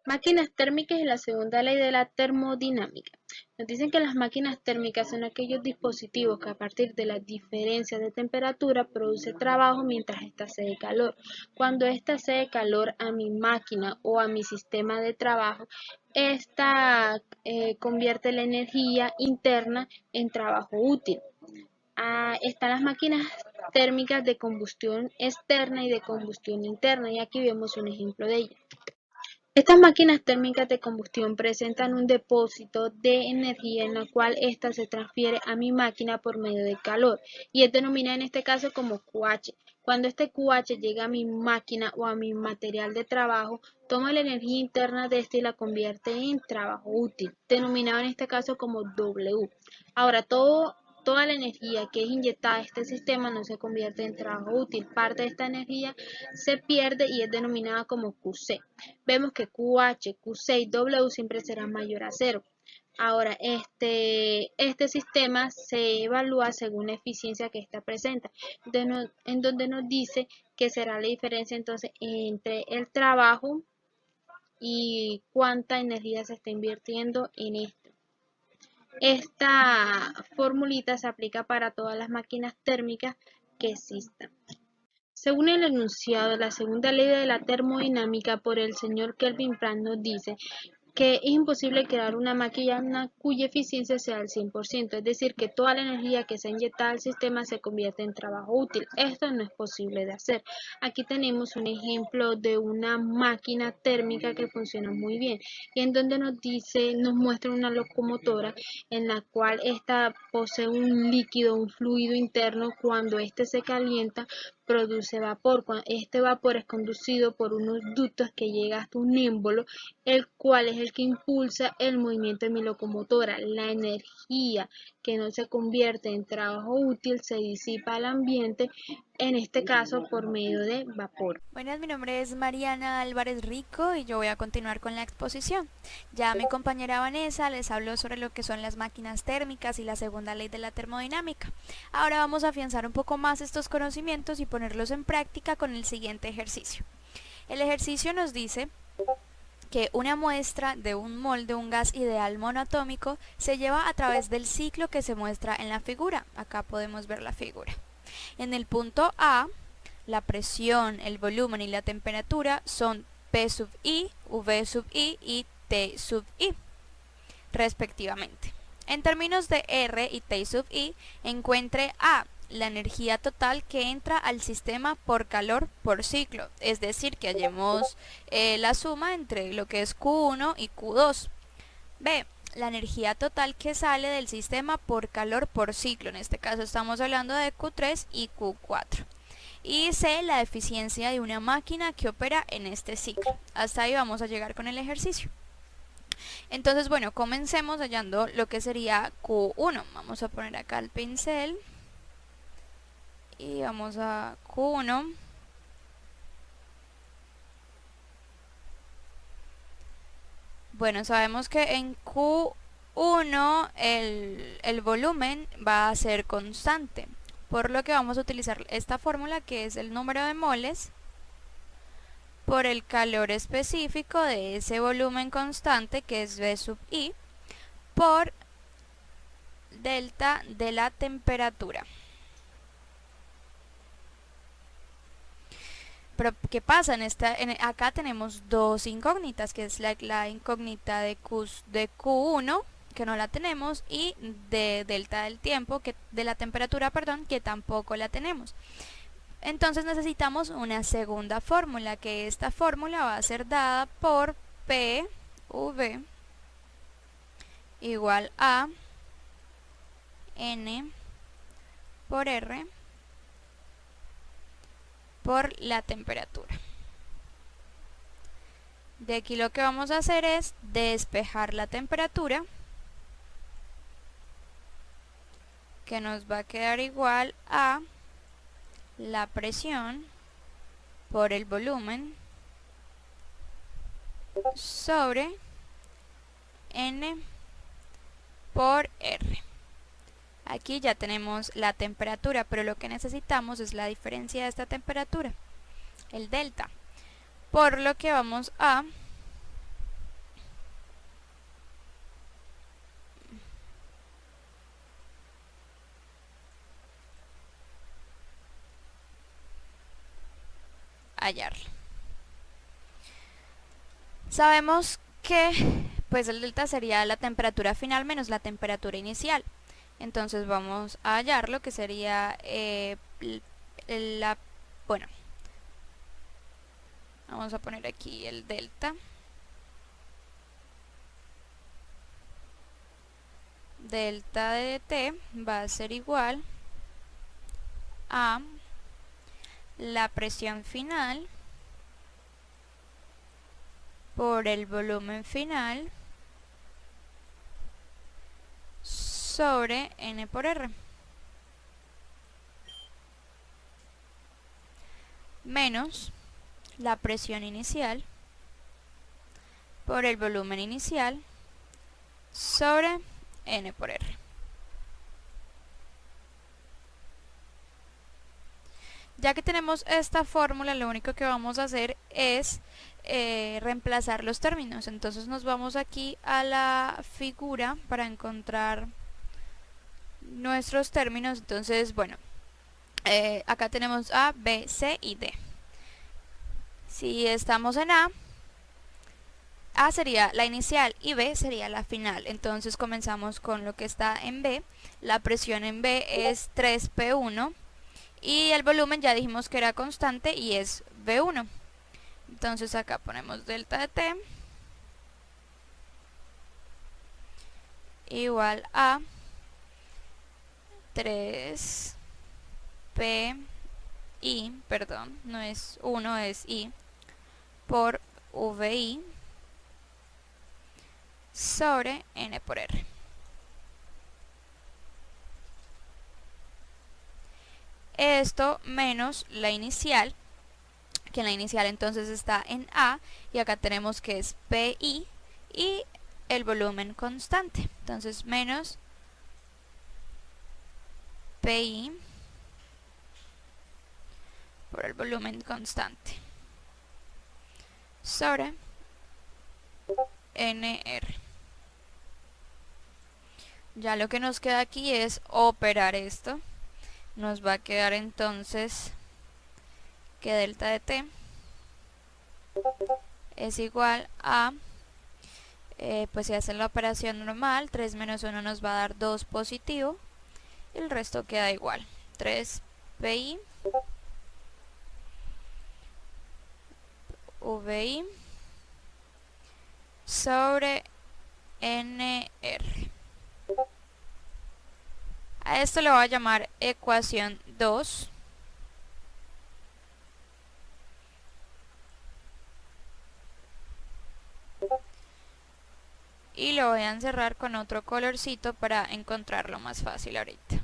Máquinas térmicas y la segunda ley de la termodinámica. Nos dicen que las máquinas térmicas son aquellos dispositivos que a partir de las diferencias de temperatura produce trabajo mientras ésta cede calor. Cuando ésta cede calor a mi máquina o a mi sistema de trabajo, esta convierte la energía interna en trabajo útil. Están las máquinas térmicas de combustión externa y de combustión interna, y aquí vemos un ejemplo de ello. Estas máquinas térmicas de combustión presentan un depósito de energía en la cual ésta se transfiere a mi máquina por medio de calor y es denominada en este caso como QH. Cuando este QH llega a mi máquina o a mi material de trabajo, toma la energía interna de este y la convierte en trabajo útil, denominado en este caso como W. Ahora, toda la energía que es inyectada a este sistema no se convierte en trabajo útil. Parte de esta energía se pierde y es denominada como QC. Vemos que QH, QC y W siempre serán mayor a cero. Ahora, este sistema se evalúa según la eficiencia que ésta presenta, en donde nos dice que será la diferencia entonces entre el trabajo y cuánta energía se está invirtiendo en esto. Esta formulita se aplica para todas las máquinas térmicas que existan. Según el enunciado de la segunda ley de la termodinámica por el señor Kelvin Pratt nos dice que es imposible crear una máquina cuya eficiencia sea al 100%, es decir, que toda la energía que se inyecta al sistema se convierte en trabajo útil. Esto no es posible de hacer. Aquí tenemos un ejemplo de una máquina térmica que funciona muy bien y en donde nos muestra una locomotora en la cual esta posee un líquido, un fluido interno. Cuando este se calienta, produce vapor. Este vapor es conducido por unos ductos que llega hasta un émbolo, el cual es el que impulsa el movimiento de mi locomotora. La energía que no se convierte en trabajo útil se disipa al ambiente, en este caso por medio de vapor. Buenas, mi nombre es Mariana Álvarez Rico y yo voy a continuar con la exposición. Ya mi compañera Vanessa les habló sobre lo que son las máquinas térmicas y la segunda ley de la termodinámica. Ahora vamos a afianzar un poco más estos conocimientos y ponerlos en práctica con el siguiente ejercicio. El ejercicio nos dice que una muestra de un mol de un gas ideal monoatómico se lleva a través del ciclo que se muestra en la figura. Acá podemos ver la figura. En el punto A, la presión, el volumen y la temperatura son P sub I, V sub I y T sub I, respectivamente. En términos de R y T sub I, encuentre A, la energía total que entra al sistema por calor por ciclo, es decir, que hallemos la suma entre lo que es Q1 y Q2. B, la energía total que sale del sistema por calor por ciclo, en este caso estamos hablando de Q3 y Q4. Y C, la eficiencia de una máquina que opera en este ciclo. Hasta ahí vamos a llegar con el ejercicio. Entonces, bueno, comencemos hallando lo que sería Q1. Vamos a poner acá el pincel y vamos a Q1. Bueno, sabemos que en Q1 el volumen va a ser constante, por lo que vamos a utilizar esta fórmula, que es el número de moles por el calor específico de ese volumen constante, que es V sub I, por delta de la temperatura. Pero ¿qué pasa? Acá tenemos dos incógnitas, que es la incógnita de Q1, que no la tenemos, y de delta del tiempo, de la temperatura, perdón, que tampoco la tenemos. Entonces necesitamos una segunda fórmula, que esta fórmula va a ser dada por PV igual a N por R por la temperatura. De aquí lo que vamos a hacer es despejar la temperatura, que nos va a quedar igual a la presión por el volumen sobre N por R. Aquí ya tenemos la temperatura, pero lo que necesitamos es la diferencia de esta temperatura, el delta. Por lo que vamos a hallarla. Sabemos que pues el delta sería la temperatura final menos la temperatura inicial. Entonces vamos a hallar lo que sería bueno, vamos a poner aquí el delta. Delta de T va a ser igual a la presión final por el volumen final sobre N por R, menos la presión inicial por el volumen inicial sobre N por R. Ya que tenemos esta fórmula, lo único que vamos a hacer es reemplazar los términos. Entonces nos vamos aquí a la figura para encontrar nuestros términos. Entonces, bueno, acá tenemos A, B, C y D. Si estamos en A sería la inicial y B sería la final. Entonces comenzamos con lo que está en B. La presión en B es 3P1 y el volumen ya dijimos que era constante y es V1. Entonces acá ponemos delta de T igual a 3P perdón, no es 1, es I, por VI sobre N por R. Esto menos la inicial, que en la inicial entonces está en A, y acá tenemos que es PI y el volumen constante. Entonces menos PI por el volumen constante sobre NR. Ya lo que nos queda aquí es operar esto. Nos va a quedar entonces que delta de T es igual a, pues si hacen la operación normal, 3 menos 1 nos va a dar 2 positivo, y el resto queda igual, 3pi VI sobre NR. A esto le voy a llamar ecuación 2. Y lo voy a encerrar con otro colorcito para encontrarlo más fácil ahorita.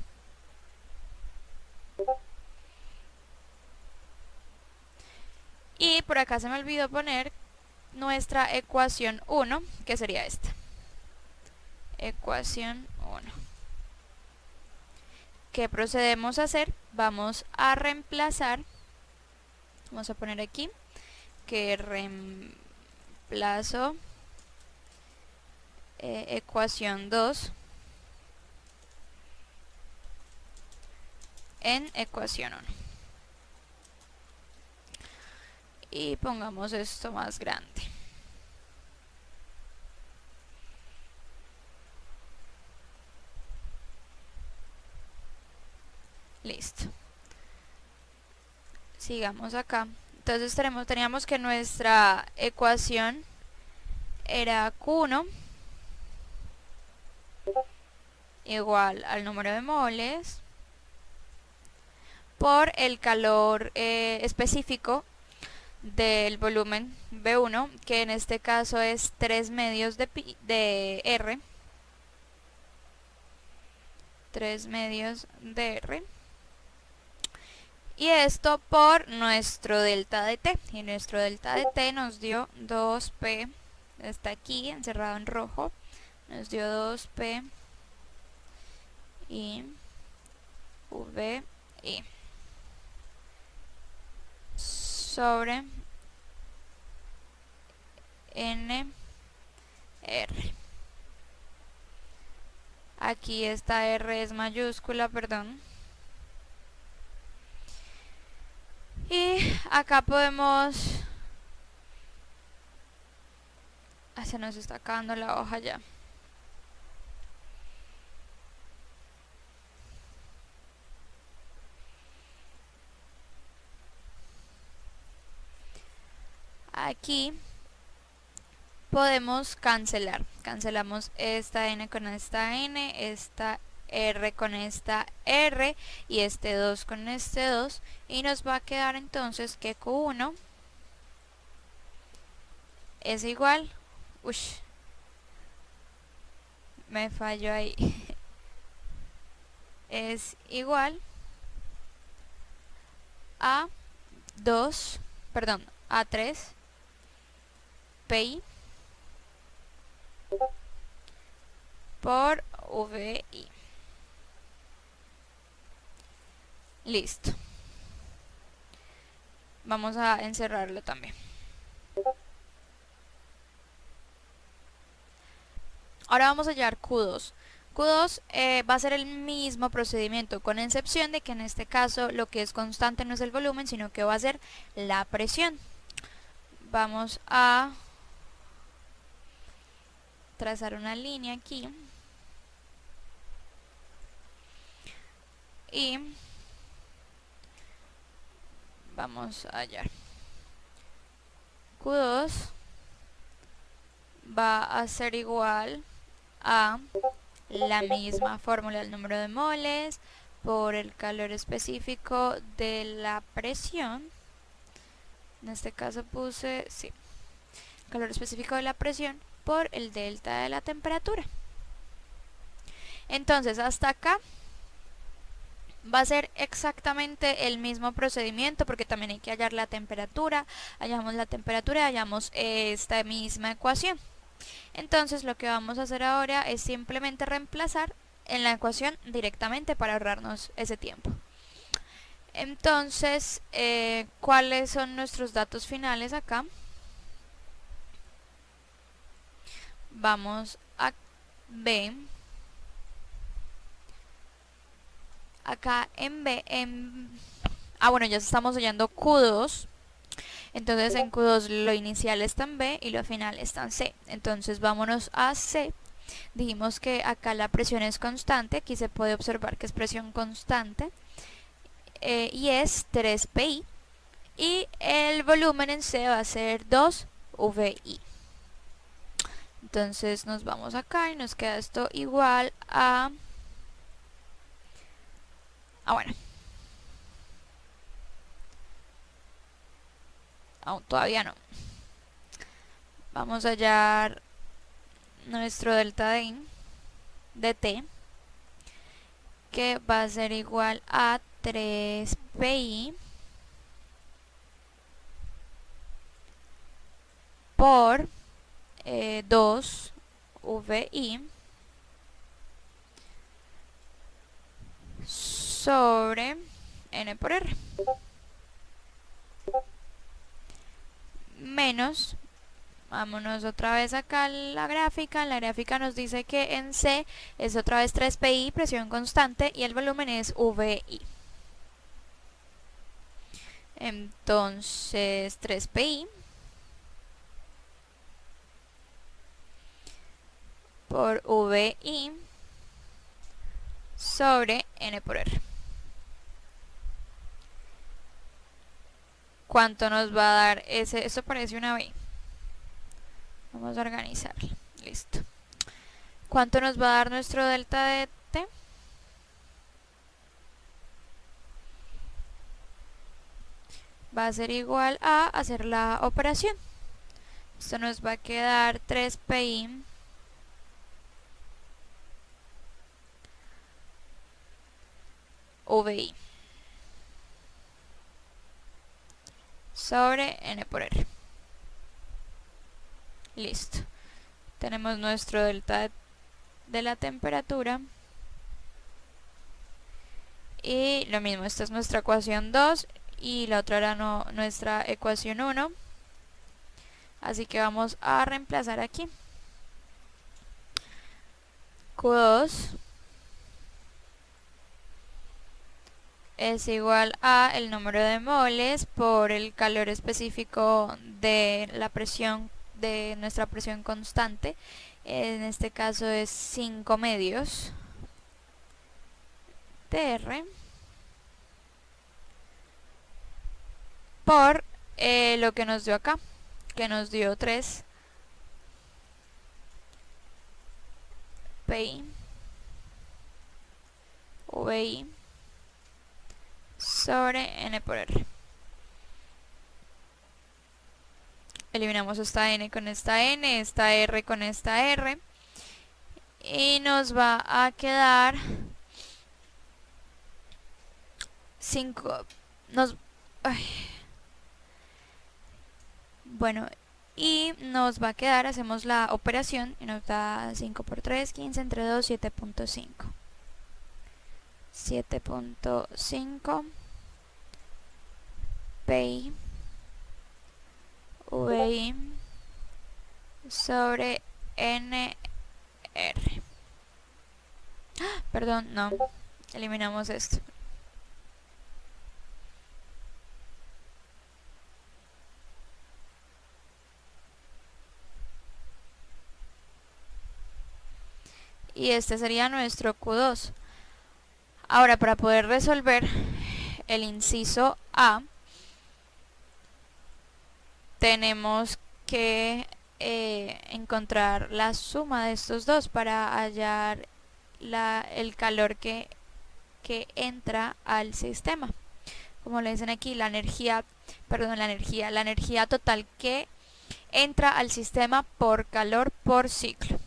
Y por acá se me olvidó poner nuestra ecuación 1, que sería esta. Ecuación 1. ¿Qué procedemos a hacer? Vamos a reemplazar, vamos a poner aquí, que reemplazo ecuación 2 en ecuación 1. Y pongamos esto más grande. Listo. Sigamos acá. Entonces teníamos que nuestra ecuación era Q1 igual al número de moles por el calor específico del volumen V1, que en este caso es 3 medios de R. 3 medios de R. Y esto por nuestro delta de T. Y nuestro delta de T nos dio 2P. Está aquí encerrado en rojo. Nos dio 2P y VI sobre NR. Aquí esta R es mayúscula, perdón. Y acá podemos... se nos está acabando la hoja ya. Aquí podemos cancelar. Cancelamos esta n con esta n, esta r con esta r y este 2 con este 2. Y nos va a quedar entonces que Q1 es igual... Uy, me falló ahí. Es igual a 2, perdón, a 3 pi por vi. Listo. Vamos a encerrarlo también. Ahora vamos a hallar Q2. Q2 va a ser el mismo procedimiento, con excepción de que en este caso lo que es constante no es el volumen, sino que va a ser la presión. Vamos a trazar una línea aquí. Y vamos a hallar. Q2 va a ser igual a la misma fórmula, el número de moles por el calor específico de la presión. En este caso puse, sí, calor específico de la presión por el delta de la temperatura. Entonces hasta acá va a ser exactamente el mismo procedimiento, porque también hay que hallar la temperatura. Hallamos la temperatura y hallamos esta misma ecuación. Entonces lo que vamos a hacer ahora es simplemente reemplazar en la ecuación directamente para ahorrarnos ese tiempo. Entonces, ¿cuáles son nuestros datos finales acá? Vamos a B. Acá en B, bueno, ya estamos hallando Q2. Entonces en Q2 lo inicial está en B y lo final está en C. Entonces vámonos a C. Dijimos que acá la presión es constante. Aquí se puede observar que es presión constante. Y es 3 PI. Y el volumen en C va a ser 2 VI. Entonces nos vamos acá y nos queda esto igual a... bueno. Aún todavía no. Vamos a hallar nuestro delta de T, que va a ser igual a 3 pi por 2 vi sobre n por r menos, vámonos otra vez acá a la gráfica. La gráfica nos dice que en C es otra vez 3 pi, presión constante, y el volumen es VI. Entonces 3 pi por VI sobre n por r. ¿Cuánto nos va a dar ese? Esto parece una B. Vamos a organizarlo. Listo. ¿Cuánto nos va a dar nuestro delta de T? Va a ser igual a hacer la operación. Esto nos va a quedar 3 pi VI sobre n por r. Listo. Tenemos nuestro delta de la temperatura. Y lo mismo, esta es nuestra ecuación 2 y la otra era nuestra ecuación 1. Así que vamos a reemplazar aquí. Q2 es igual a el número de moles por el calor específico de la presión, de nuestra presión constante. En este caso es 5 medios de R por lo que nos dio acá, que nos dio 3 PI VI sobre N por R. Eliminamos esta N con esta N, esta R con esta R. Y nos va a quedar 5. Bueno, y nos va a quedar, hacemos la operación y nos da 5 por 3, 15 entre 2, 7.5. 7.5 PI VI sobre NR. Perdón, no. Eliminamos esto. Y este sería nuestro Q2. Ahora, para poder resolver el inciso A, tenemos que encontrar la suma de estos dos para hallar el calor que entra al sistema. Como le dicen aquí, la energía total que entra al sistema por calor por ciclo.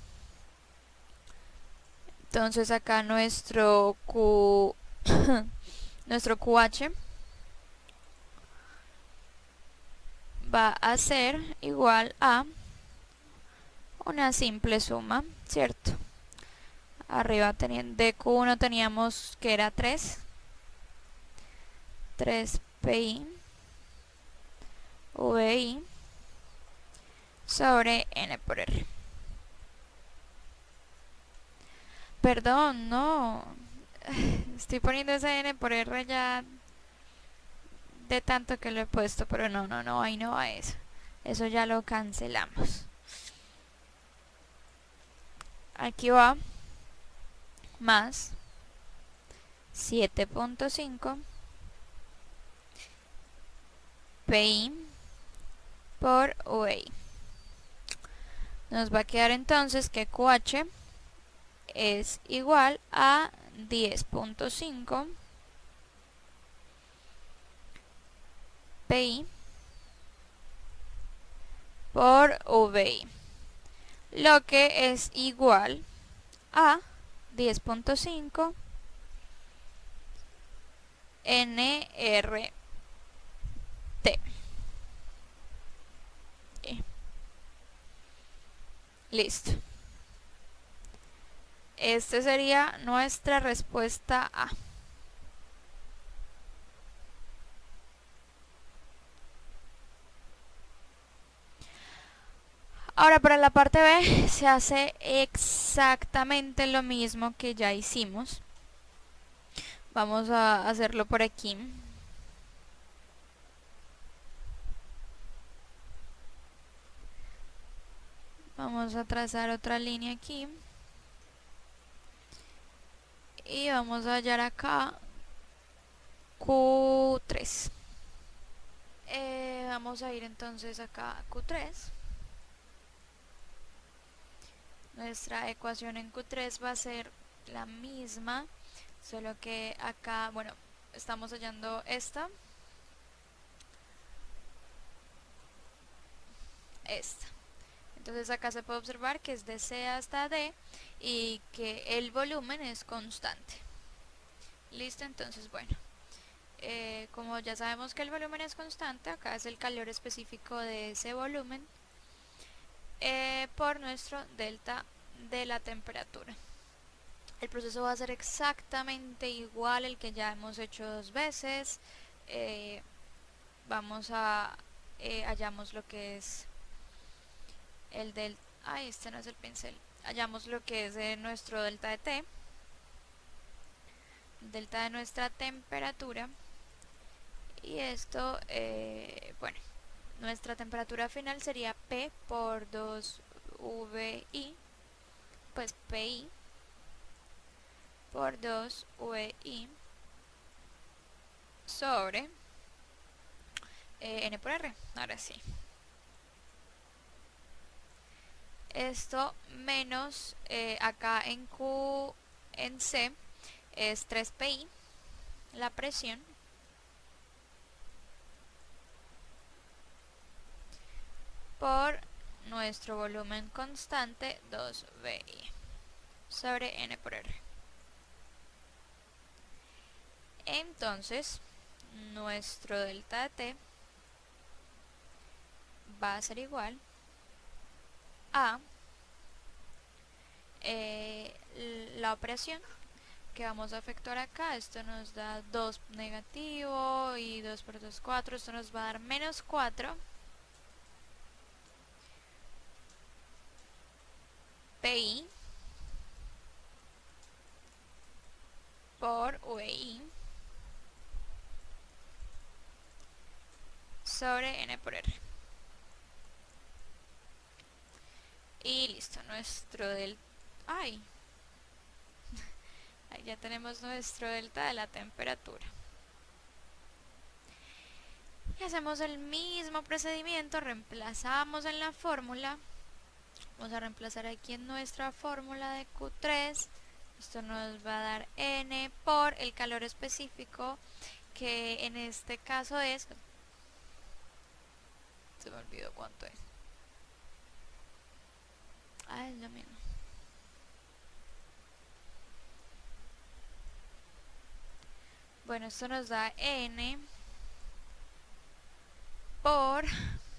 Entonces acá nuestro nuestro QH va a ser igual a una simple suma, ¿cierto? Arriba de Q1 teníamos que era 3 PI VI sobre N por R. Perdón, no. Estoy poniendo ese N por R ya de tanto que lo he puesto, pero no, ahí no va eso. Eso ya lo cancelamos. Aquí va más 7.5 PI por VI. Nos va a quedar entonces que QH es igual a 10.5 PI por VI, lo que es igual a 10.5 NRT. Listo. Esta sería nuestra respuesta A. Ahora para la parte B se hace exactamente lo mismo que ya hicimos. Vamos a hacerlo por aquí. Vamos a trazar otra línea aquí. Y vamos a hallar acá Q3. Vamos a ir entonces acá a Q3. Nuestra ecuación en Q3 va a ser la misma, solo que acá, bueno, estamos hallando esta. Entonces acá se puede observar que es de C hasta D y que el volumen es constante. Listo, entonces bueno, como ya sabemos que el volumen es constante, acá es el calor específico de ese volumen por nuestro delta de la temperatura. El proceso va a ser exactamente igual el que ya hemos hecho 2 veces. Vamos a hallamos lo que es el delta. Este no es el pincel. Hallamos lo que es nuestro delta de T. delta de nuestra temperatura. Y esto, bueno, nuestra temperatura final sería P por 2VI, pues PI por 2VI sobre N por R. Ahora sí. Esto menos, acá en Q, en C, es 3PI, la presión, por nuestro volumen constante 2VI sobre N por R. Entonces, nuestro delta de T va a ser igual a la operación que vamos a efectuar acá. Esto nos da 2 negativo y 2 por 2, 4. Esto nos va a dar menos 4 PI por VI sobre N por R. Y listo, nuestro delta... ¡Ay! Ahí ya tenemos nuestro delta de la temperatura. Y hacemos el mismo procedimiento, reemplazamos en la fórmula. Vamos a reemplazar aquí en nuestra fórmula de Q3. Esto nos va a dar N por el calor específico, que en este caso es... Se me olvidó cuánto es. Ah, es lo mismo. Bueno, esto nos da N por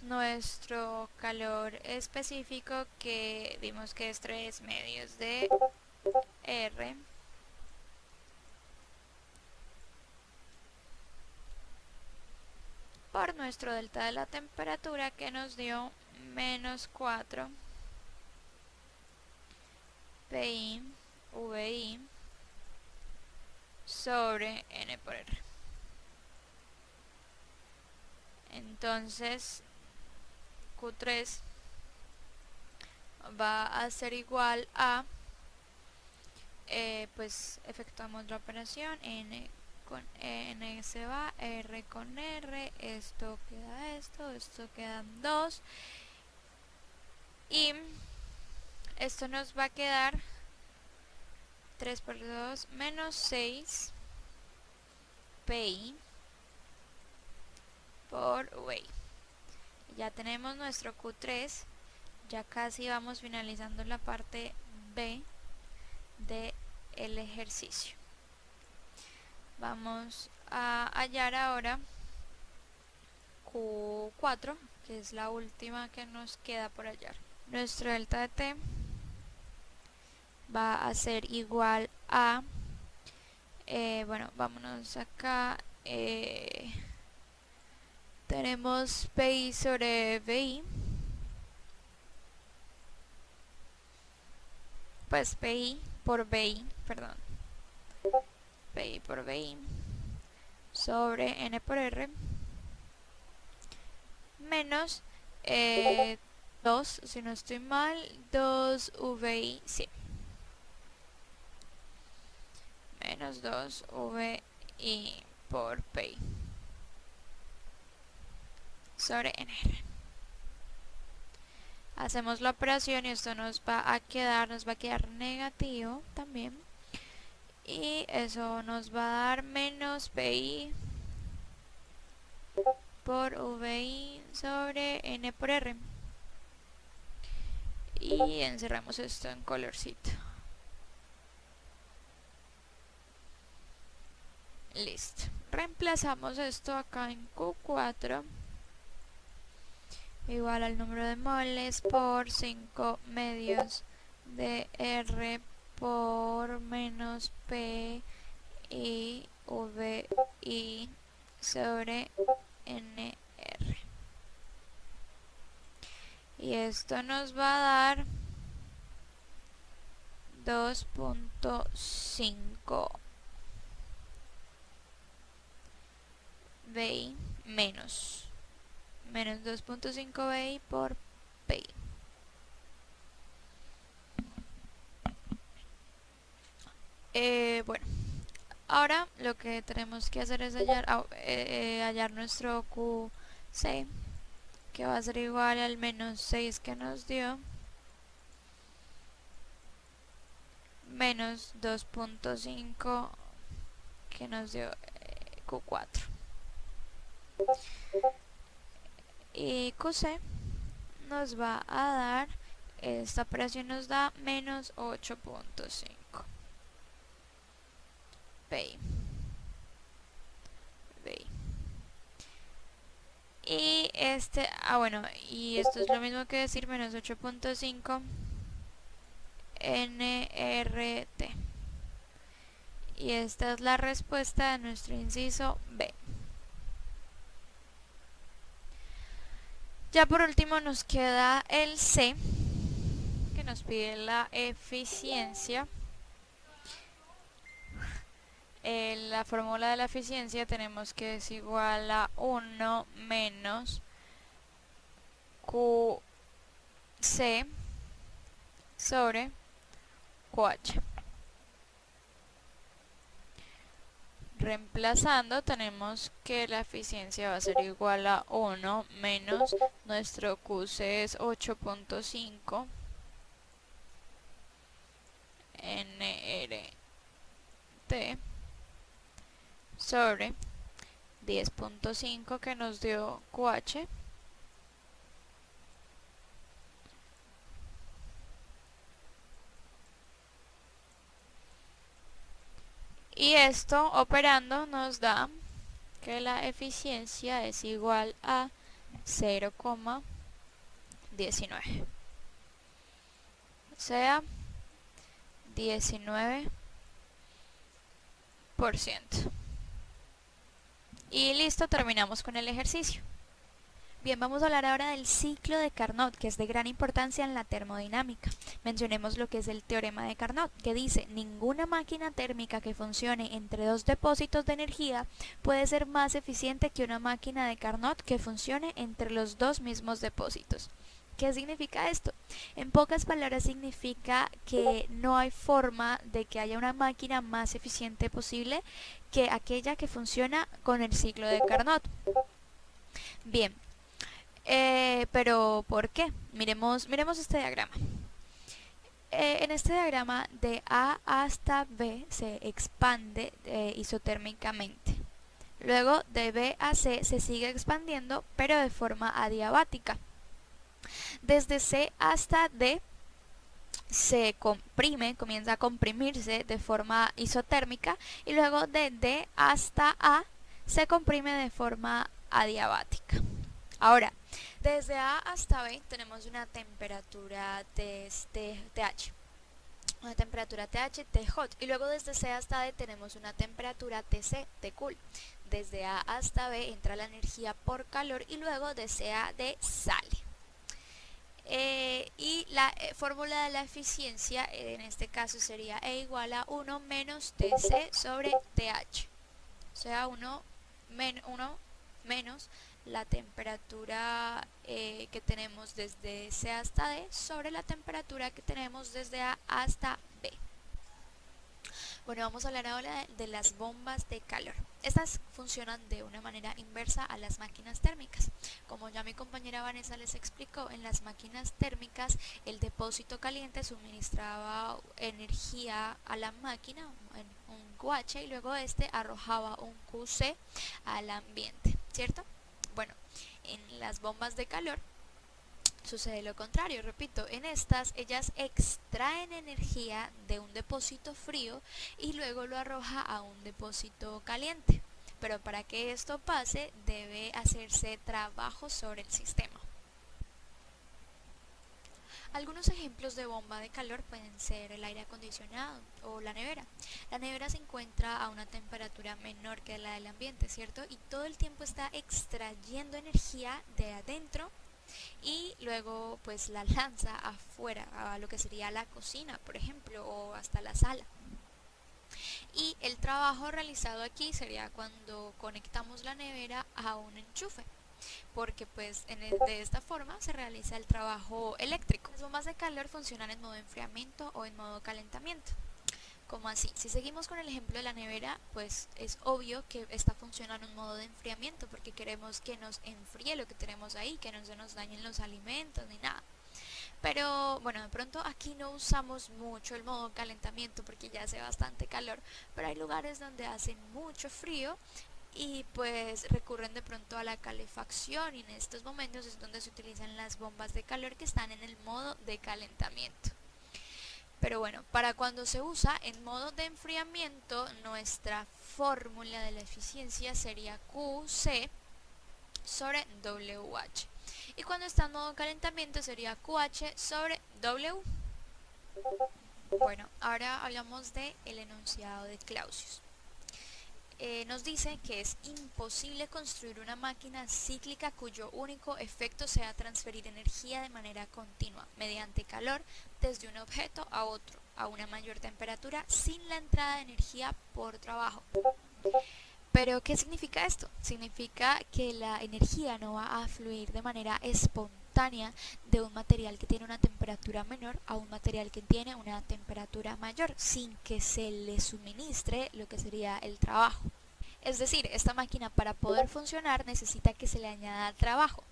nuestro calor específico, que vimos que es 3 medios de R por nuestro delta de la temperatura, que nos dio menos 4 PI VI sobre N por R. Entonces Q3 va a ser igual a, pues efectuamos la operación, N con N se va, R con R, esto queda esto quedan 2, y esto nos va a quedar 3 por 2 menos 6 PI por VI. Ya tenemos nuestro Q3, ya casi vamos finalizando la parte B del ejercicio. Vamos a hallar ahora Q4, que es la última que nos queda por hallar. Nuestro delta de T va a ser igual a, bueno, vámonos acá, tenemos PI sobre VI, pues PI por VI, perdón, PI por VI sobre N por R menos 2, si no estoy mal, 2 VI, sí, menos 2 VI por PI sobre NR. Hacemos la operación y esto nos va a quedar negativo también, y eso nos va a dar menos PI por VI sobre N por R, y encerramos esto en colorcito. Listo, reemplazamos esto acá en Q4 igual al número de moles por 5 medios de R por menos P y VI sobre NR. Y esto nos va a dar 2.5 VI menos 2.5 VI por PI. Bueno, ahora lo que tenemos que hacer es hallar nuestro QC, que va a ser igual al menos 6 que nos dio, menos 2.5 que nos dio Q4. Y QC nos va a dar, esta operación nos da menos 8.5 PI. Y y esto es lo mismo que decir menos 8.5 nRT. Y esta es la respuesta de nuestro inciso B. Ya por último nos queda el C, que nos pide la eficiencia. La fórmula de la eficiencia tenemos que es igual a 1 menos QC sobre QH. Reemplazando, tenemos que la eficiencia va a ser igual a 1 menos nuestro QC es 8.5 nRT sobre 10.5 que nos dio QH y esto operando nos da que la eficiencia es igual a 0,19, o sea 19%. Y listo, terminamos con el ejercicio. Bien, vamos a hablar ahora del ciclo de Carnot, que es de gran importancia en la termodinámica. Mencionemos lo que es el teorema de Carnot, que dice: ninguna máquina térmica que funcione entre dos depósitos de energía puede ser más eficiente que una máquina de Carnot que funcione entre los dos mismos depósitos. ¿Qué significa esto? En pocas palabras significa que no hay forma de que haya una máquina más eficiente posible que aquella que funciona con el ciclo de Carnot. Bien, pero ¿por qué? Miremos este diagrama. En este diagrama de A hasta B se expande isotérmicamente. Luego de B a C se sigue expandiendo, pero de forma adiabática. Desde C hasta D se comprime, comienza a comprimirse de forma isotérmica, y luego de D hasta A se comprime de forma adiabática. Ahora, desde A hasta B tenemos una temperatura TH, una temperatura TH, TJ, y luego desde C hasta D tenemos una temperatura TC, Tcool. Desde A hasta B entra la energía por calor y luego de C a D sale. Y la fórmula de la eficiencia en este caso sería E igual a 1 menos TC sobre TH, o sea 1 menos la temperatura que tenemos desde C hasta D sobre la temperatura que tenemos desde A hasta B. Bueno, vamos a hablar ahora de las bombas de calor. Estas funcionan de una manera inversa a las máquinas térmicas. Como ya mi compañera Vanessa les explicó, en las máquinas térmicas el depósito caliente suministraba energía a la máquina, en un QH, y luego este arrojaba un QC al ambiente, ¿cierto? Bueno, en las bombas de calor sucede lo contrario, repito, en estas ellas extraen energía de un depósito frío y luego lo arroja a un depósito caliente. Pero para que esto pase debe hacerse trabajo sobre el sistema. Algunos ejemplos de bomba de calor pueden ser el aire acondicionado o la nevera. La nevera se encuentra a una temperatura menor que la del ambiente, ¿cierto? Y todo el tiempo está extrayendo energía de adentro y luego pues la lanza afuera a lo que sería la cocina, por ejemplo, o hasta la sala. y el trabajo realizado aquí sería cuando conectamos la nevera a un enchufe, porque pues de esta forma se realiza el trabajo eléctrico. Las bombas de calor funcionan en modo enfriamiento o en modo calentamiento. ¿Cómo así? Si seguimos con el ejemplo de la nevera, pues es obvio que esta funciona en un modo de enfriamiento porque queremos que nos enfríe lo que tenemos ahí, que no se nos dañen los alimentos ni nada. Pero bueno, de pronto aquí no usamos mucho el modo calentamiento porque ya hace bastante calor, pero hay lugares donde hace mucho frío y pues recurren de pronto a la calefacción, y en estos momentos es donde se utilizan las bombas de calor que están en el modo de calentamiento. Pero bueno, para cuando se usa en modo de enfriamiento, nuestra fórmula de la eficiencia sería QC sobre WH. Y cuando está en modo calentamiento sería QH sobre W. Bueno, ahora hablamos del enunciado de Clausius. Nos dice que es imposible construir una máquina cíclica cuyo único efecto sea transferir energía de manera continua, mediante calor, desde un objeto a otro, a una mayor temperatura, sin la entrada de energía por trabajo. Pero, ¿qué significa esto? Significa que la energía no va a fluir de manera espontánea de un material que tiene una temperatura menor a un material que tiene una temperatura mayor, sin que se le suministre lo que sería el trabajo. Es decir, esta máquina para poder funcionar necesita que se le añada trabajo,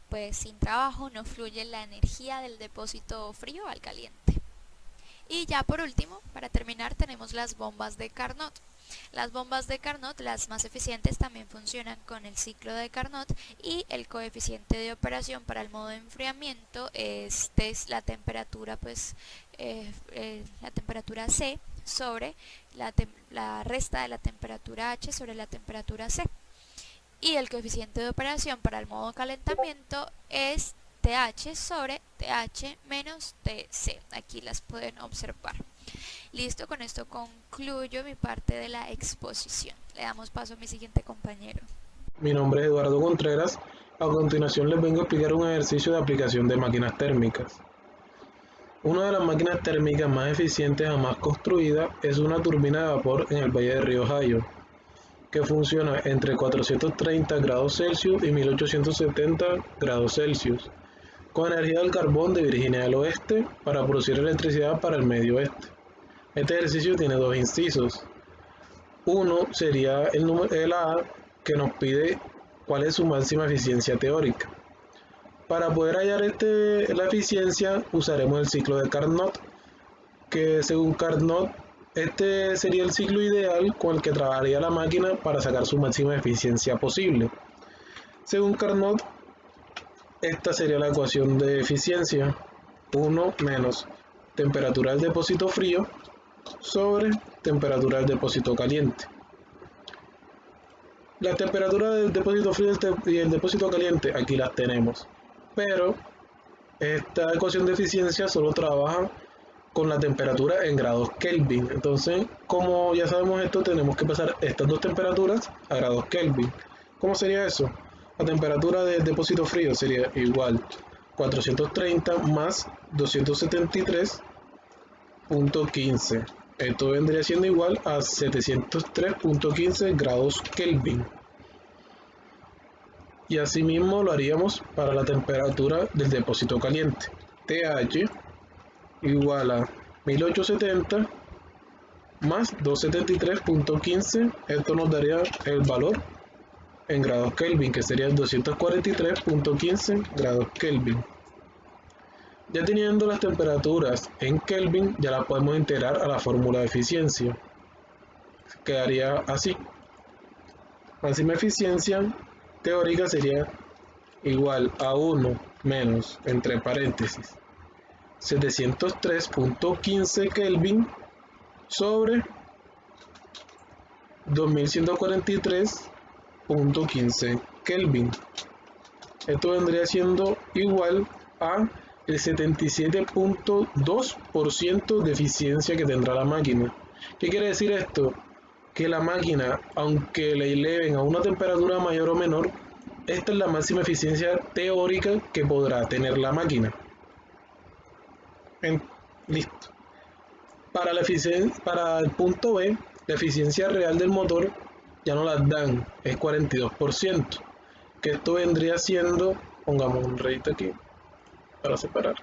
pues sin trabajo no fluye la energía del depósito frío al caliente. Y ya por último, para terminar, tenemos las bombas de Carnot. Las bombas de Carnot, las más eficientes, también funcionan con el ciclo de Carnot, y el coeficiente de operación para el modo de enfriamiento es la temperatura, la temperatura C sobre la resta de la temperatura H sobre la temperatura C. Y el coeficiente de operación para el modo calentamiento es TH sobre TH menos TC. Aquí las pueden observar. Listo, con esto concluyo mi parte de la exposición. Le damos paso a mi siguiente compañero. Mi nombre es Eduardo Contreras. A continuación les vengo a explicar un ejercicio de aplicación de máquinas térmicas. Una de las máquinas térmicas más eficientes jamás construidas es una turbina de vapor en el Valle del Río Ohio, que funciona entre 430 grados Celsius y 1870 grados Celsius, con energía del carbón de Virginia del Oeste para producir electricidad para el Medio Oeste. Este ejercicio tiene dos incisos. Uno sería el A, que nos pide cuál es su máxima eficiencia teórica. Para poder hallar la eficiencia usaremos el ciclo de Carnot, que según Carnot este sería el ciclo ideal con el que trabajaría la máquina para sacar su máxima eficiencia posible. Según Carnot, esta sería la ecuación de eficiencia: 1 menos temperatura del depósito frío sobre temperatura del depósito caliente. La temperatura del depósito frío y el depósito caliente aquí las tenemos, pero esta ecuación de eficiencia solo trabaja con la temperatura en grados Kelvin. Entonces, como ya sabemos esto, tenemos que pasar estas dos temperaturas a grados Kelvin. ¿Cómo sería eso? La temperatura del depósito frío sería igual 430 más 273.15. Esto vendría siendo igual a 703.15 grados Kelvin. Y asimismo lo haríamos para la temperatura del depósito caliente. TH igual a 1870 más 273.15. Esto nos daría el valor en grados Kelvin, que sería 243.15 grados Kelvin. Ya teniendo las temperaturas en Kelvin, ya las podemos integrar a la fórmula de eficiencia. Quedaría así: máxima eficiencia teórica sería igual a 1 menos, entre paréntesis, 703.15 Kelvin sobre 2143.15 Kelvin. Esto vendría siendo igual a el 77.2% de eficiencia que tendrá la máquina. ¿Qué quiere decir esto? Que la máquina, aunque le eleven a una temperatura mayor o menor, esta es la máxima eficiencia teórica que podrá tener la máquina. Listo. Para el punto B, La eficiencia real del motor ya no las dan, es 42%, que esto vendría siendo, pongamos un rayito aquí para separar,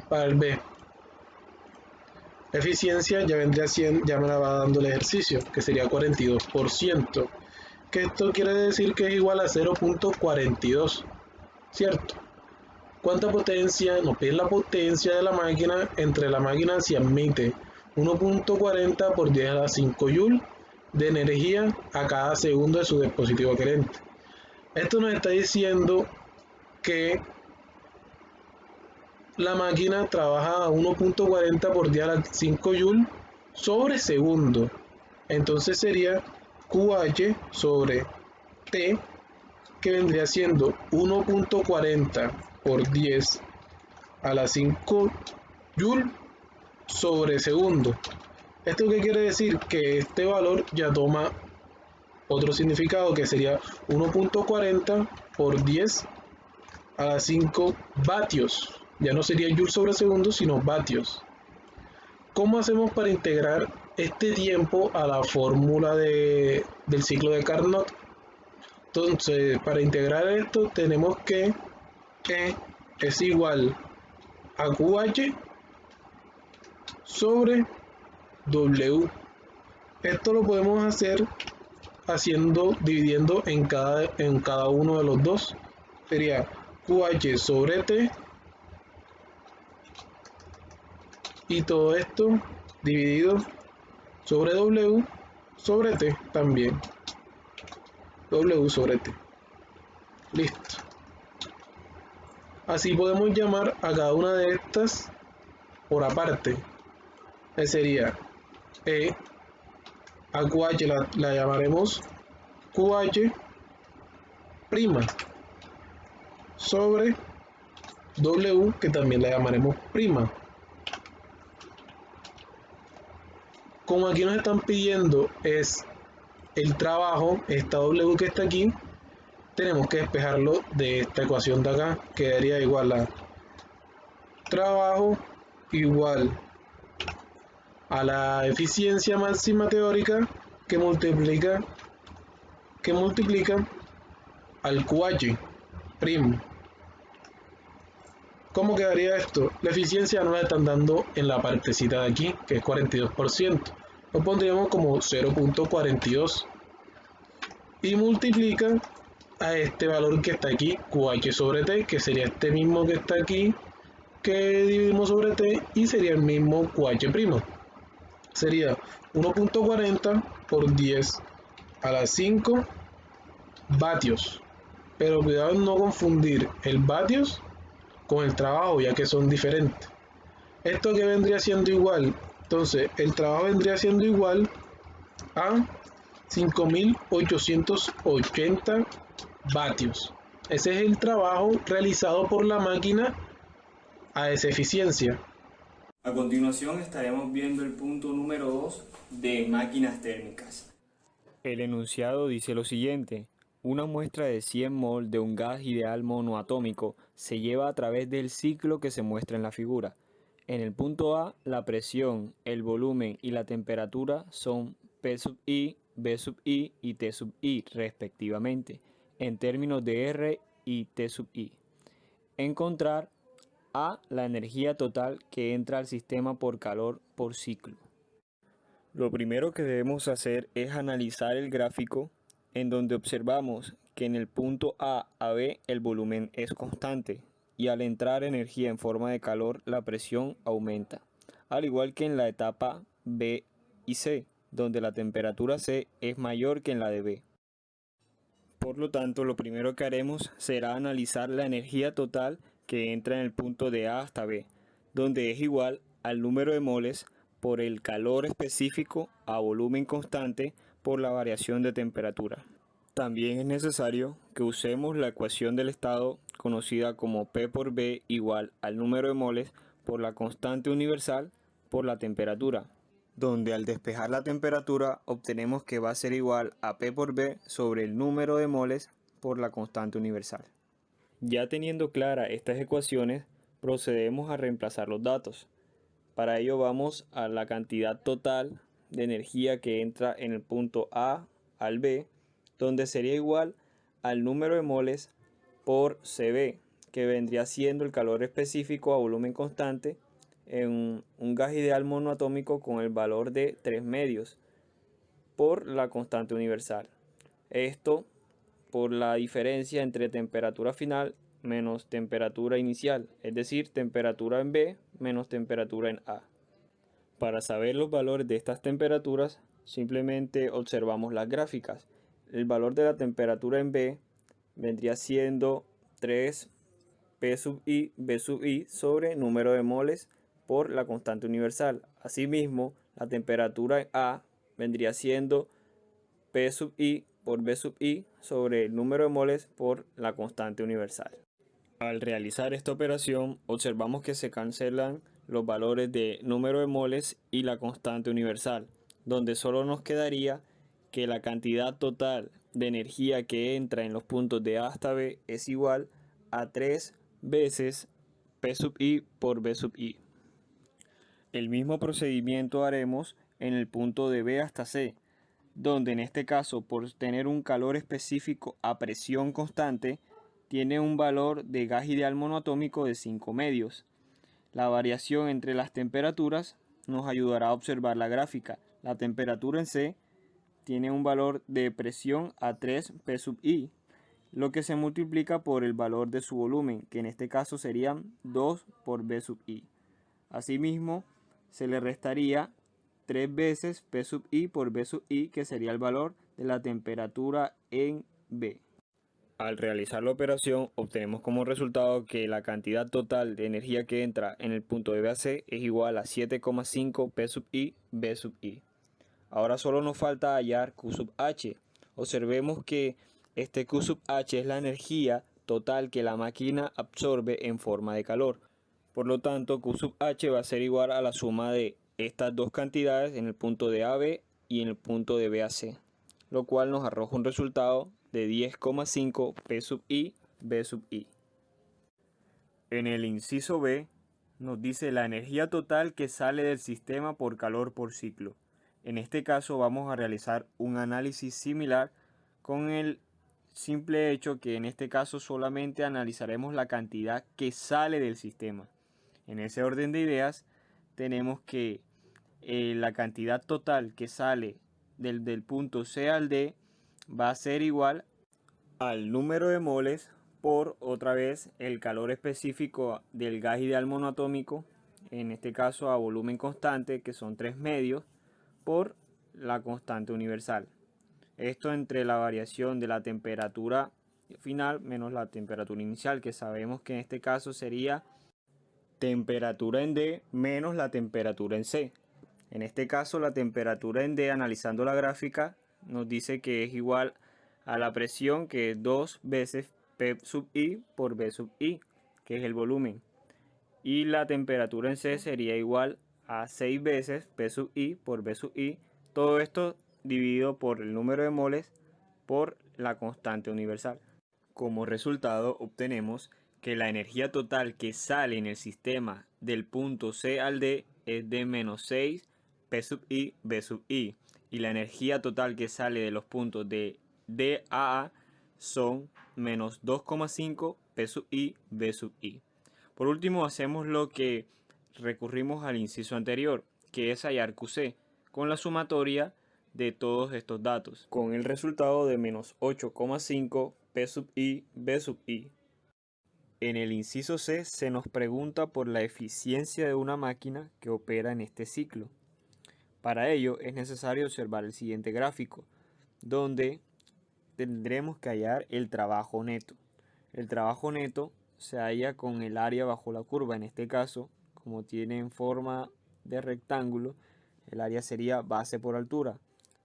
para el B. La eficiencia ya vendría siendo, ya me la va dando el ejercicio, que sería 42%, que esto quiere decir que es igual a 0.42, ¿cierto? ¿Cuánta potencia? Nos pide la potencia de la máquina. Entre la máquina se admite 1.40 por 10 a la 5 Joule de energía a cada segundo de su dispositivo querente. Esto nos está diciendo que la máquina trabaja a 1.40 por 10 a la 5 Joule sobre segundo. Entonces sería QH sobre T, que vendría siendo 1.40 por 10 a la 5 Joule sobre segundo. ¿Esto qué quiere decir? Que este valor ya toma otro significado, que sería 1.40 por 10 a la 5 vatios. Ya no sería Joule sobre segundo, sino vatios. ¿Cómo hacemos para integrar este tiempo a la fórmula del ciclo de Carnot? Entonces, para integrar esto tenemos que E es igual a QH sobre W. Esto lo podemos hacer dividiendo en cada uno de los dos. Sería QH sobre T y todo esto dividido sobre W sobre T también. W sobre T. Listo. Así podemos llamar a cada una de estas por aparte. Sería a QH la llamaremos QH prima sobre W, que también la llamaremos prima. Como aquí nos están pidiendo es el trabajo, esta W que está aquí, tenemos que despejarlo de esta ecuación de acá. Quedaría igual a trabajo igual a la eficiencia máxima teórica que multiplica al QH primo. ¿Cómo quedaría esto? La eficiencia nos la están dando en la partecita de aquí, que es 42%. Lo pondríamos como 0.42 y multiplica a este valor que está aquí, QH sobre T, que sería este mismo que está aquí, que dividimos sobre T, y sería el mismo QH primo. Sería 1.40 por 10 a la 5 vatios. Pero cuidado en no confundir el vatios con el trabajo, ya que son diferentes. Esto que vendría siendo igual, entonces el trabajo vendría siendo igual a 5880 vatios. Ese es el trabajo realizado por la máquina a esa eficiencia. A continuación estaremos viendo el punto número 2 de máquinas térmicas. El enunciado dice lo siguiente: una muestra de 100 mol de un gas ideal monoatómico se lleva a través del ciclo que se muestra en la figura. En el punto A, la presión, el volumen y la temperatura son P sub I, B sub I y T sub I respectivamente, en términos de R y T sub I. Encontrar A, la energía total que entra al sistema por calor por ciclo. Lo primero que debemos hacer es analizar el gráfico, en donde observamos que en el punto A a B el volumen es constante y al entrar energía en forma de calor la presión aumenta, al igual que en la etapa B y C, donde la temperatura C es mayor que en la de B. Por lo tanto, lo primero que haremos será analizar la energía total que entra en el punto de A hasta B, donde es igual al número de moles por el calor específico a volumen constante por la variación de temperatura. También es necesario que usemos la ecuación del estado conocida como P por B igual al número de moles por la constante universal por la temperatura, donde al despejar la temperatura obtenemos que va a ser igual a P por B sobre el número de moles por la constante universal. Ya teniendo claras estas ecuaciones, procedemos a reemplazar los datos. Para ello vamos a la cantidad total de energía que entra en el punto A al B, donde sería igual al número de moles por Cb, que vendría siendo el calor específico a volumen constante en un gas ideal monoatómico con el valor de 3 medios por la constante universal. Esto por la diferencia entre temperatura final menos temperatura inicial, es decir, temperatura en B menos temperatura en A. Para saber los valores de estas temperaturas, simplemente observamos las gráficas. El valor de la temperatura en B vendría siendo 3 P sub I B sub I sobre número de moles por la constante universal. Asimismo, la temperatura en A vendría siendo P sub I por B sub I sobre el número de moles por la constante universal. Al realizar esta operación, observamos que se cancelan los valores de número de moles y la constante universal, donde solo nos quedaría que la cantidad total de energía que entra en los puntos de A hasta B es igual a 3 veces P sub I por B sub I. El mismo procedimiento haremos en el punto de B hasta C, donde en este caso, por tener un calor específico a presión constante, tiene un valor de gas ideal monoatómico de 5 medios. La variación entre las temperaturas nos ayudará a observar la gráfica. La temperatura en C tiene un valor de presión a 3 P sub I, lo que se multiplica por el valor de su volumen, que en este caso serían 2 por B sub I. Asimismo, se le restaría 3 veces P sub I por B sub I, que sería el valor de la temperatura en B. Al realizar la operación, obtenemos como resultado que la cantidad total de energía que entra en el punto de B a C es igual a 7,5 P sub I B sub I. Ahora solo nos falta hallar Q sub H. Observemos que este Q sub H es la energía total que la máquina absorbe en forma de calor. Por lo tanto, Q sub H va a ser igual a la suma de estas dos cantidades en el punto de AB y en el punto de B a C, lo cual nos arroja un resultado de 10,5 P sub I B sub I. En el inciso B nos dice la energía total que sale del sistema por calor por ciclo. En este caso vamos a realizar un análisis similar con el simple hecho que en este caso solamente analizaremos la cantidad que sale del sistema. En ese orden de ideas tenemos que la cantidad total que sale del punto C al D va a ser igual al número de moles por otra vez el calor específico del gas ideal monoatómico, en este caso a volumen constante, que son 3 medios, por la constante universal. Esto entre la variación de la temperatura final menos la temperatura inicial, que sabemos que en este caso sería temperatura en D menos la temperatura en C. En este caso la temperatura en D, analizando la gráfica, nos dice que es igual a la presión, que es 2 veces P sub I por B sub I, que es el volumen. Y la temperatura en C sería igual a 6 veces P sub I por B sub I. Todo esto dividido por el número de moles por la constante universal. Como resultado obtenemos que la energía total que sale en el sistema del punto C al D es de menos 6 P sub I B sub I, y la energía total que sale de los puntos de D a A son menos 2,5 P sub I B sub I. Por último, hacemos lo que recurrimos al inciso anterior, que es hallar QC con la sumatoria de todos estos datos, con el resultado de menos 8,5 P sub I B sub I. En el inciso C se nos pregunta por la eficiencia de una máquina que opera en este ciclo. Para ello es necesario observar el siguiente gráfico, donde tendremos que hallar el trabajo neto. El trabajo neto se halla con el área bajo la curva. En este caso, como tiene en forma de rectángulo, el área sería base por altura.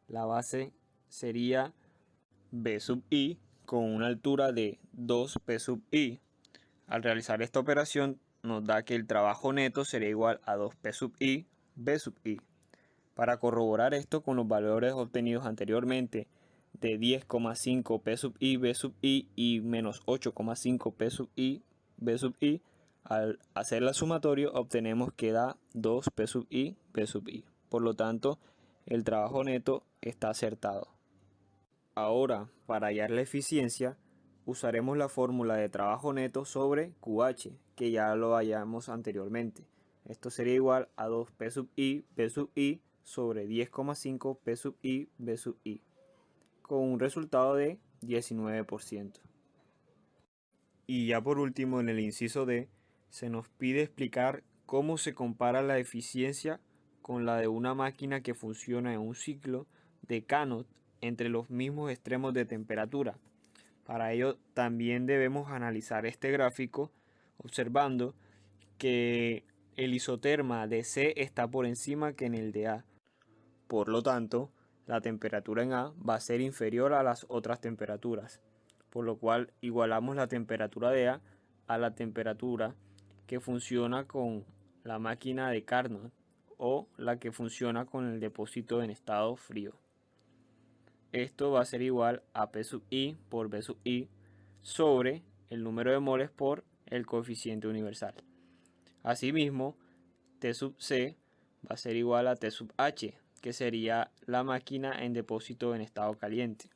La base sería B sub I con una altura de 2 P sub I. Al realizar esta operación nos da que el trabajo neto sería igual a 2 P sub I B sub I. Para corroborar esto con los valores obtenidos anteriormente de 10,5 P sub I B sub I y menos 8,5 P sub I B sub I, Al hacer la sumatoria obtenemos que da 2P sub I, P sub I. Por lo tanto, el trabajo neto está acertado. Ahora, para hallar la eficiencia, usaremos la fórmula de trabajo neto sobre QH, que ya lo hallamos anteriormente. Esto sería igual a 2P sub I, P sub I sobre 10,5 P sub I, B sub I, con un resultado de 19%. Y ya por último, en el inciso D, se nos pide explicar cómo se compara la eficiencia con la de una máquina que funciona en un ciclo de Carnot entre los mismos extremos de temperatura. Para ello también debemos analizar este gráfico observando que el isoterma de C está por encima que en el de A. Por lo tanto, la temperatura en A va a ser inferior a las otras temperaturas, por lo cual igualamos la temperatura de A a la temperatura que funciona con la máquina de Carnot o la que funciona con el depósito en estado frío. Esto va a ser igual a P sub I por B sub I sobre el número de moles por el coeficiente universal. Asimismo, T sub C va a ser igual a T sub H, que sería la máquina en depósito en estado caliente.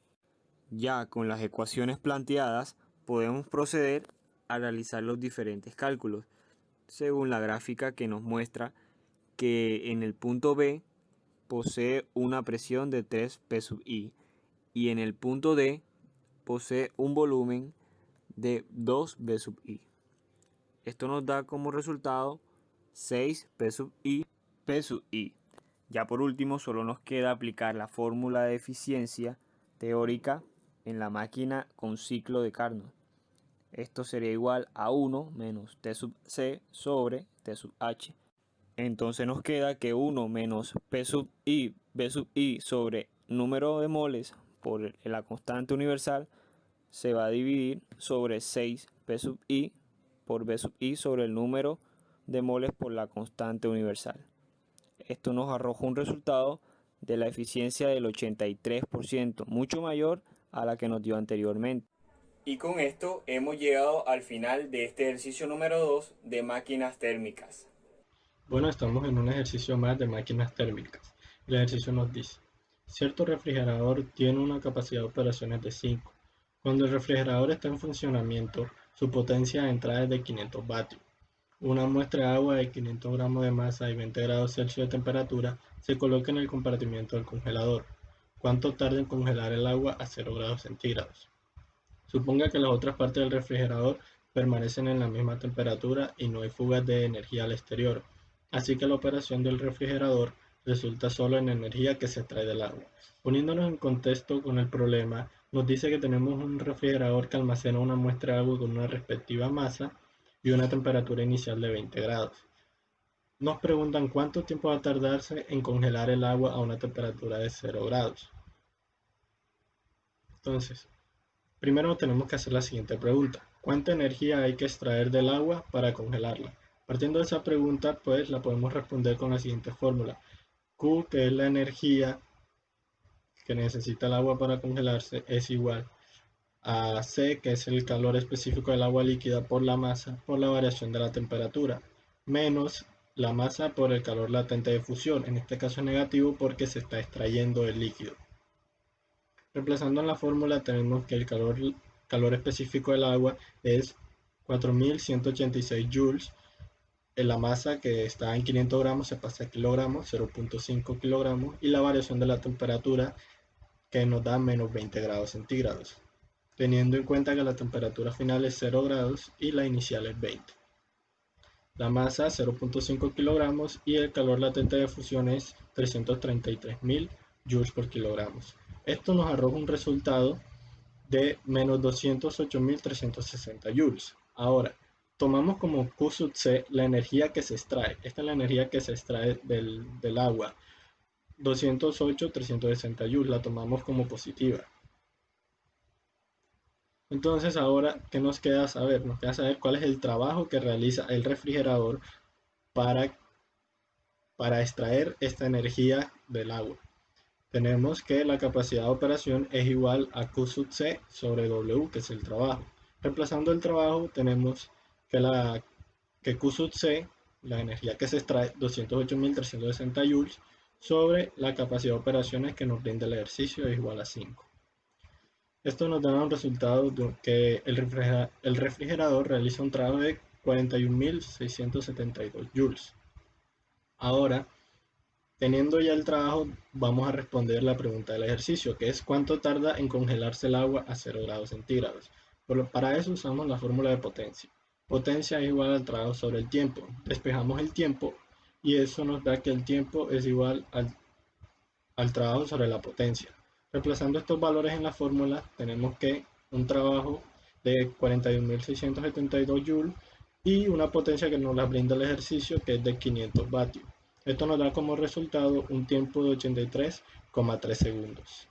Ya con las ecuaciones planteadas, podemos proceder a realizar los diferentes cálculos, según la gráfica que nos muestra que en el punto B posee una presión de 3 P sub I y en el punto D posee un volumen de 2 B sub I. Esto nos da como resultado 6 P sub I, P sub I. Ya por último, solo nos queda aplicar la fórmula de eficiencia teórica en la máquina con ciclo de Carnot. Esto sería igual a 1 menos T sub C sobre T sub H. Entonces nos queda que 1 menos P sub I, B sub I sobre número de moles por la constante universal se va a dividir sobre 6 P sub I por B sub I sobre el número de moles por la constante universal. Esto nos arroja un resultado de la eficiencia del 83%, mucho mayor a la que nos dio anteriormente. Y con esto hemos llegado al final de este ejercicio número 2 de máquinas térmicas. Bueno, estamos en un ejercicio más de máquinas térmicas. El ejercicio nos dice, cierto refrigerador tiene una capacidad de operaciones de 5. Cuando el refrigerador está en funcionamiento, su potencia de entrada es de 500 vatios. Una muestra de agua de 500 gramos de masa y 20 grados Celsius de temperatura se coloca en el compartimiento del congelador. ¿Cuánto tarda en congelar el agua a 0 grados centígrados? Suponga que las otras partes del refrigerador permanecen en la misma temperatura y no hay fugas de energía al exterior. Así que la operación del refrigerador resulta solo en energía que se extrae del agua. Poniéndonos en contexto con el problema, nos dice que tenemos un refrigerador que almacena una muestra de agua con una respectiva masa y una temperatura inicial de 20 grados. Nos preguntan cuánto tiempo va a tardarse en congelar el agua a una temperatura de 0 grados. Entonces, primero tenemos que hacer la siguiente pregunta. ¿Cuánta energía hay que extraer del agua para congelarla? Partiendo de esa pregunta, pues la podemos responder con la siguiente fórmula. Q, que es la energía que necesita el agua para congelarse, es igual a C, que es el calor específico del agua líquida por la masa, por la variación de la temperatura, menos la masa por el calor latente de fusión. En este caso es negativo porque se está extrayendo el líquido. Reemplazando en la fórmula tenemos que el calor específico del agua es 4186 joules. En la masa que está en 500 gramos se pasa a kilogramos, 0.5 kilogramos, y la variación de la temperatura que nos da menos 20 grados centígrados, teniendo en cuenta que la temperatura final es 0 grados y la inicial es 20. La masa 0.5 kilogramos y el calor latente de fusión es 333.000 joules por kilogramos. Esto nos arroja un resultado de menos 208.360 joules. Ahora, tomamos como Q sub C la energía que se extrae. Esta es la energía que se extrae del agua. 208.360 joules la tomamos como positiva. Entonces ahora, ¿qué nos queda saber? Nos queda saber cuál es el trabajo que realiza el refrigerador para extraer esta energía del agua. Tenemos que la capacidad de operación es igual a Q sub C sobre W, que es el trabajo. Reemplazando el trabajo, tenemos que la que Q sub C, la energía que se extrae, 208.360 joules, sobre la capacidad de operaciones que nos brinda el ejercicio es igual a 5. Esto nos da un resultado de que el refrigerador realiza un trabajo de 41.672 joules. Ahora, teniendo ya el trabajo, vamos a responder la pregunta del ejercicio, que es ¿cuánto tarda en congelarse el agua a 0 grados centígrados? Para eso usamos la fórmula de potencia. Potencia es igual al trabajo sobre el tiempo. Despejamos el tiempo y eso nos da que el tiempo es igual al trabajo sobre la potencia. Reemplazando estos valores en la fórmula, tenemos que un trabajo de 41.672 joules y una potencia que nos la brinda el ejercicio, que es de 500 vatios. Esto nos da como resultado un tiempo de 83,3 segundos.